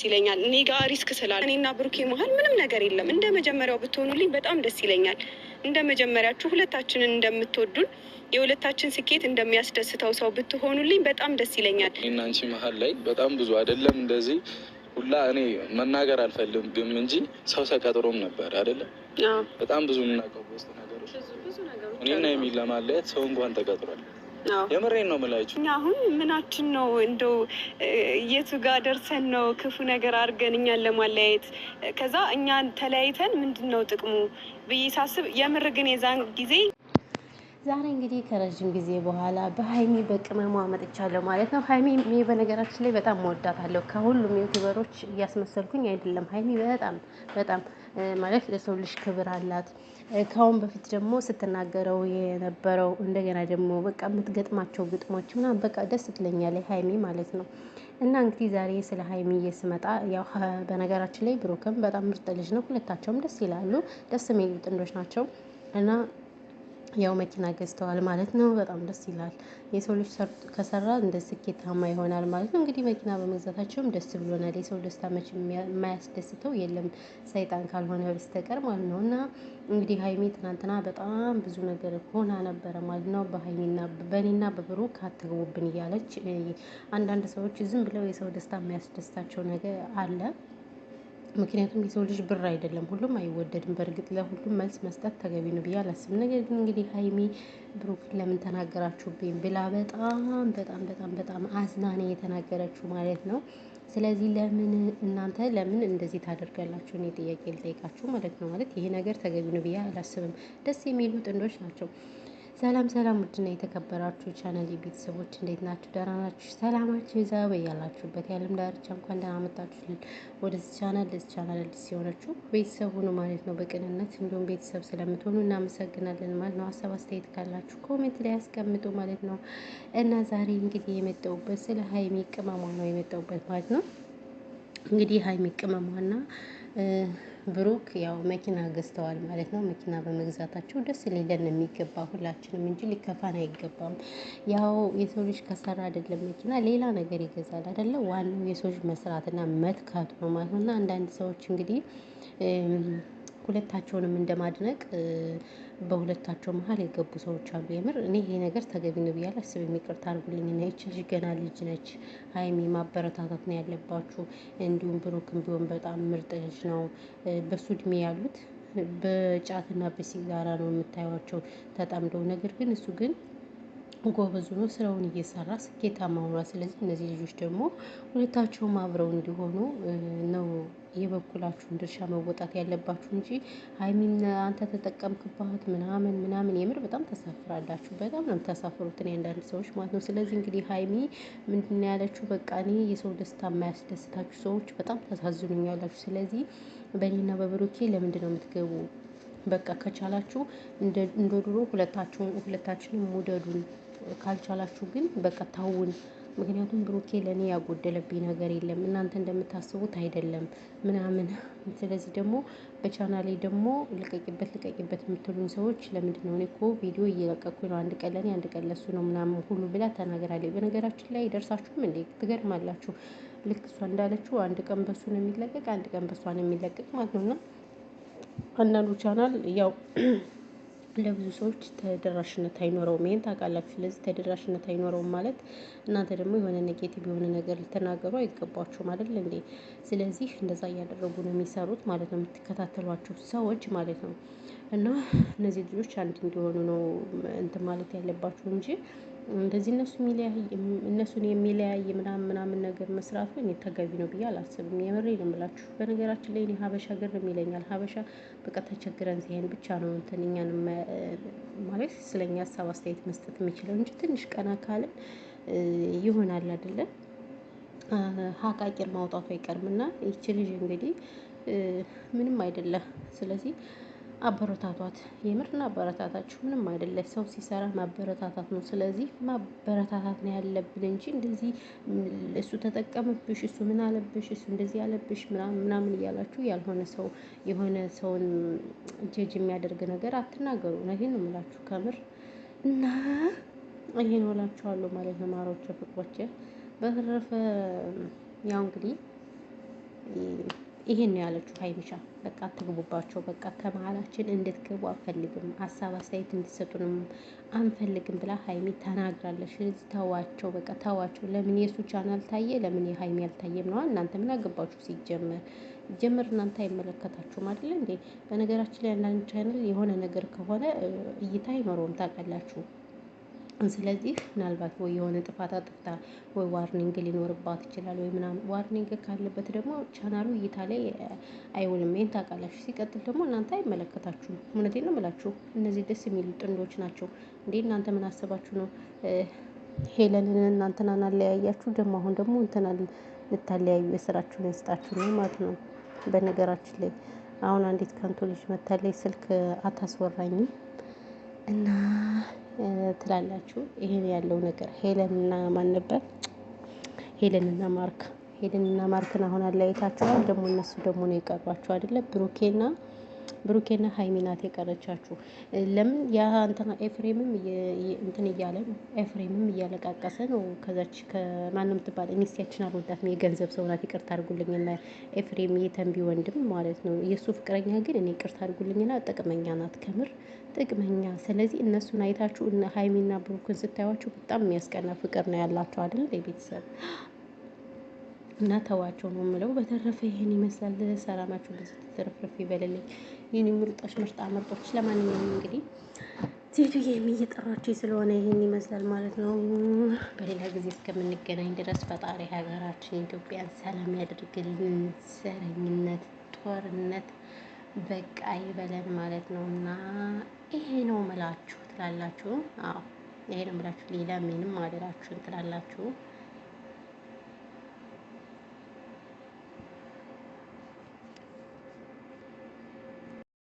ይለኛል። እኔ ጋር ሪስክ ስላለ እኔና ብሩኬ መሀል ምንም ነገር የለም። እንደ መጀመሪያው ብትሆኑልኝ በጣም ደስ ይለኛል። እንደ መጀመሪያችሁ ሁለታችንን እንደምትወዱን የሁለታችን ስኬት እንደሚያስደስተው ሰው ብትሆኑልኝ በጣም ደስ ይለኛል። እኔና አንቺ መሀል ላይ በጣም ብዙ አይደለም እንደዚህ ሁላ እኔ መናገር አልፈልግም እንጂ ሰው ተቀጥሮም ነበር አይደለም። በጣም ብዙ የምናውቀው ውስጥ ነገሮች እኔና የሚል ለማለያየት ሰው እንኳን ተቀጥሯል። የምሬን ነው የምላችሁ። እኛ አሁን ምናችን ነው እንደው የቱ ጋር ደርሰን ነው ክፉ ነገር አድርገን እኛን ለማለያየት? ከዛ እኛን ተለያይተን ምንድን ነው ጥቅሙ ብዬ ሳስብ የምር ግን የዛን ጊዜ ዛሬ እንግዲህ ከረዥም ጊዜ በኋላ በሀይሚ በቅመሟ መጥቻለሁ ማለት ነው። ሀይሚ በነገራችን ላይ በጣም መወዳታለሁ። ከሁሉም ዩቲዩበሮች እያስመሰልኩኝ አይደለም። ሀይሚ በጣም ማለት ለሰው ልጅ ክብር አላት። ከአሁን በፊት ደግሞ ስትናገረው የነበረው እንደገና ደግሞ በቃ የምትገጥማቸው ግጥሞች ምናምን በቃ ደስ ትለኛለች ሀይሚ ማለት ነው። እና እንግዲህ ዛሬ ስለ ሀይሚዬ ስመጣ ያው በነገራችን ላይ ብሩክም በጣም ምርጥ ልጅ ነው። ሁለታቸውም ደስ ይላሉ። ደስ የሚሉ ጥንዶች ናቸው እና ያው መኪና ገዝተዋል ማለት ነው። በጣም ደስ ይላል። የሰው ልጅ ከሰራ እንደ ስኬታማ ይሆናል ማለት ነው። እንግዲህ መኪና በመግዛታቸውም ደስ ብሎናል። የሰው ደስታ መቼ የማያስደስተው የለም ሰይጣን ካልሆነ በስተቀር ማለት ነው። እና እንግዲህ ሀይሚ ትናንትና በጣም ብዙ ነገር ሆና ነበረ ማለት ነው። በእኔና በብሩክ አትግቡብን እያለች አንዳንድ ሰዎች ዝም ብለው የሰው ደስታ የማያስደስታቸው ነገር አለ። ምክንያቱም የሰው ልጅ ብር አይደለም፣ ሁሉም አይወደድም። በእርግጥ ለሁሉም መልስ መስጠት ተገቢ ነው ብዬ አላስብም። ነገር ግን እንግዲህ ሀይሚ ብሩክን ለምን ተናገራችሁብኝ ብላ በጣም አዝናኔ የተናገረችው ማለት ነው። ስለዚህ እናንተ ለምን እንደዚህ ታደርጋላችሁ? እኔ ጥያቄ ልጠይቃችሁ ማለት ነው። ማለት ይሄ ነገር ተገቢ ነው ብዬ አላስብም። ደስ የሚሉ ጥንዶች ናቸው። ሰላም ውድና የተከበራችሁ ቻናል ቤተሰቦች እንዴት ናችሁ? ደህና ናችሁ? ሰላማችሁ ይዛ በያላችሁበት የዓለም ዳርቻ እንኳን ደህና መጣችሁ ወደዚህ ቻናል። ለዚህ ቻናል አዲስ የሆነችሁ ቤተሰብ ሁኑ ማለት ነው። በቅንነት እንዲሁም ቤተሰብ ስለምትሆኑ እናመሰግናለን ማለት ነው። ሀሳብ አስተያየት ካላችሁ ኮሜንት ላይ ያስቀምጡ ማለት ነው። እና ዛሬ እንግዲህ የመጣሁበት ስለ ሀይሚ ቅመሟ ነው የመጣሁበት ማለት ነው። እንግዲህ ሀይሚ ቅመሟና ብሩክ ያው መኪና ገዝተዋል ማለት ነው። መኪና በመግዛታቸው ደስ ሊለን የሚገባ ሁላችንም እንጂ ሊከፋን አይገባም። ያው የሰው ልጅ ከሰራ አይደለም መኪና ሌላ ነገር ይገዛል አይደለ? ዋናው የሰው ልጅ መስራትና መትካቱ ነው ማለት ነው። እና አንዳንድ ሰዎች እንግዲህ ሁለታቸውንም እንደማድነቅ በሁለታቸው መሀል የገቡ ሰዎች አሉ። የምር እኔ ይሄ ነገር ተገቢ ነው ብዬ አላስብም። ይቅርታ አድርጉልኝ። እና ይቺ ልጅ ገና ልጅ ነች። ሀይሚ ማበረታታት ነው ያለባችሁ። እንዲሁም ብሩክም ቢሆን በጣም ምርጥ ልጅ ነው። በሱ እድሜ ያሉት በጫትና በሲጋራ ነው የምታዩቸው ተጠምደው። ነገር ግን እሱ ግን ጎበዝ ሆኖ ስራውን እየሰራ ስኬታማ ሆኗል። ስለዚህ እነዚህ ልጆች ደግሞ ሁለታቸውም አብረው እንዲሆኑ ነው የበኩላችሁን ድርሻ መወጣት ያለባችሁ እንጂ ሀይሚን አንተ ተጠቀምክባት ምናምን የምር በጣም ተሳፍራላችሁ። በጣም ነው የምታሳፍሩት እኔ አንዳንድ ሰዎች ማለት ነው። ስለዚህ እንግዲህ ሀይሚ ምንድን ነው ያለችው? በቃ እኔ የሰው ደስታ የማያስደስታችሁ ሰዎች በጣም ታሳዝኑኛላችሁ። ስለዚህ በእኔና በብሩኬ ለምንድን ነው የምትገቡ? በቃ ከቻላችሁ እንደ ድሮ ሁለታችንም ውደዱን። ካልቻላችሁ ግን በቃ ታውን። ምክንያቱም ብሩኬ ለእኔ ያጎደለብኝ ነገር የለም፣ እናንተ እንደምታስቡት አይደለም ምናምን። ስለዚህ ደግሞ በቻናሌ ደግሞ ልቀቂበት የምትሉኝ ሰዎች ለምንድን ነው? እኔ እኮ ቪዲዮ እየለቀኩኝ ነው፣ አንድ ቀን ለእኔ አንድ ቀን ለሱ ነው ምናምን ሁሉ ብላ ተናግራለች። በነገራችን ላይ ደርሳችሁም እንዴ ትገርማላችሁ። ልክ እሷ እንዳለችው አንድ ቀን በሱ ነው የሚለቀቅ፣ አንድ ቀን በሷ ነው የሚለቀቅ ማለት ነው። እና አንዳንዱ ቻናል ያው ለብዙ ሰዎች ተደራሽነት አይኖረውም። ይሄን ታውቃላችሁ። ስለዚህ ተደራሽነት አይኖረውም ማለት እናንተ ደግሞ የሆነ ኔጌቲቭ የሆነ ነገር ልትናገሩ አይገባችሁም አይደል እንዴ? ስለዚህ እንደዛ እያደረጉ ነው የሚሰሩት ማለት ነው፣ የምትከታተሏቸው ሰዎች ማለት ነው። እና እነዚህ ልጆች አንድ እንዲሆኑ ነው እንትን ማለት ያለባችሁ እንጂ እንደዚህ እነሱን የሚለያይ ምናምን ነገር መስራቱ እኔ ተገቢ ነው ብዬ አላስብም። የምሬን ነው የምላችሁ። በነገራችን ላይ እኔ ሀበሻ ግርም ይለኛል። ሀበሻ በቃ ተቸግረን ሲሄን ብቻ ነው እንትን እኛን ማለት ስለኛ ሀሳብ አስተያየት መስጠት የሚችለው እንጂ ትንሽ ቀና ካልን ይሆናል አይደለም። ሀቃቂር ማውጣቱ አይቀርምና ይቺ ልጅ እንግዲህ ምንም አይደለም። ስለዚህ አበረታቷት። የምርና አበረታታችሁ ምንም አይደለም። ሰው ሲሰራ ማበረታታት ነው። ስለዚህ ማበረታታት ነው ያለብን እንጂ እንደዚህ እሱ ተጠቀምብሽ፣ እሱ ምን አለብሽ፣ እሱ እንደዚህ ያለብሽ ምናምን እያላችሁ ያልሆነ ሰው የሆነ ሰውን ጀጅ የሚያደርግ ነገር አትናገሩ። ይሄን ነው የምላችሁ ከምር። እና ይሄን እላችኋለሁ ማለት ነው ማሮቼ፣ ፍቅሮቼ። በተረፈ ያው እንግዲህ ይሄን ነው ያለችው ሀይሚሻ። በቃ አትግቡባቸው፣ በቃ ከመሀላችን እንድትገቡ አንፈልግም፣ ሀሳብ አስተያየት እንዲሰጡንም አንፈልግም ብላ ሀይሚ ተናግራለች። ስለዚህ ተዋቸው፣ በቃ ተዋቸው። ለምን የእሱ ቻናል ታየ፣ ለምን የሀይሚ አልታየም ነው? እናንተ ምን አገባችሁ? ሲጀመር እናንተ አይመለከታችሁም አይደለ እንዴ? በነገራችን ላይ አንዳንድ ቻናል የሆነ ነገር ከሆነ እይታ አይኖረውም ታውቃላችሁ። ስለዚህ ምናልባት ወይ የሆነ ጥፋት አጥፍታ ወይ ዋርኒንግ ሊኖርባት ይችላል ወይ ምናምን። ዋርኒንግ ካለበት ደግሞ ቻናሉ እይታ ላይ አይውልም። ይሄን ታውቃላችሁ። ሲቀጥል ደግሞ እናንተ አይመለከታችሁም። እውነቴን ነው የምላችሁ። እነዚህ ደስ የሚሉ ጥንዶች ናቸው እንዴ! እናንተ ምን አስባችሁ ነው ሄለንን እናንተናን አለያያችሁ? ደግሞ አሁን ደግሞ እንትናል ልታለያዩ የስራችሁን ያስጣችሁ ነው ማለት ነው። በነገራችን ላይ አሁን አንዲት ከንቱ ልጅ መታለች ስልክ አታስወራኝም እና ትላላችሁ። ይሄን ያለው ነገር ሄለንና ማን ነበር? ሄለንና ማርክ ሄለንና ማርክን አሁን አለያይታችኋል። ደግሞ እነሱ ደግሞ ነው የቀሯችሁ አይደለ? ብሩኬና ሀይሚ ናት የቀረቻችሁ። ለምን ያ እንትና ኤፍሬምም እንትን እያለ ነው። ኤፍሬምም እያለቃቀሰ ነው። ከዛች ከማንም ትባል ሚስቲያችን አልወዳትም፣ የገንዘብ ሰው ናት፣ ይቅርታ አድርጉልኝና ኤፍሬም የተንቢ ወንድም ማለት ነው። የእሱ ፍቅረኛ ግን እኔ ይቅርታ አድርጉልኝና ጥቅመኛ ናት፣ ከምር ጥቅመኛ። ስለዚህ እነሱን አይታችሁ እነ ሀይሚና ብሩክን ስታዩዋቸው በጣም የሚያስቀና ፍቅር ነው ያላቸው አይደል? የቤተሰብ እና ተዋቸው ነው የምለው። በተረፈ ይህን ይመስላል። ሰላማችሁ ብዙ ትርፍርፍ ይበልልኝ የኔ ምርጦች፣ ምርጦች። ለማንኛውም እንግዲህ ሴቱዬ እየጠራችኝ ስለሆነ ይህን ይመስላል ማለት ነው። በሌላ ጊዜ እስከምንገናኝ ድረስ ፈጣሪ ሀገራችን ኢትዮጵያን ሰላም ያደርግልን። ዘረኝነት፣ ጦርነት በቃ ይበለን ማለት ነው። እና ይሄ ነው ምላችሁ ትላላችሁ። አዎ ይሄ ነው ምላችሁ። ሌላ ምንም አደራችሁን ትላላችሁ።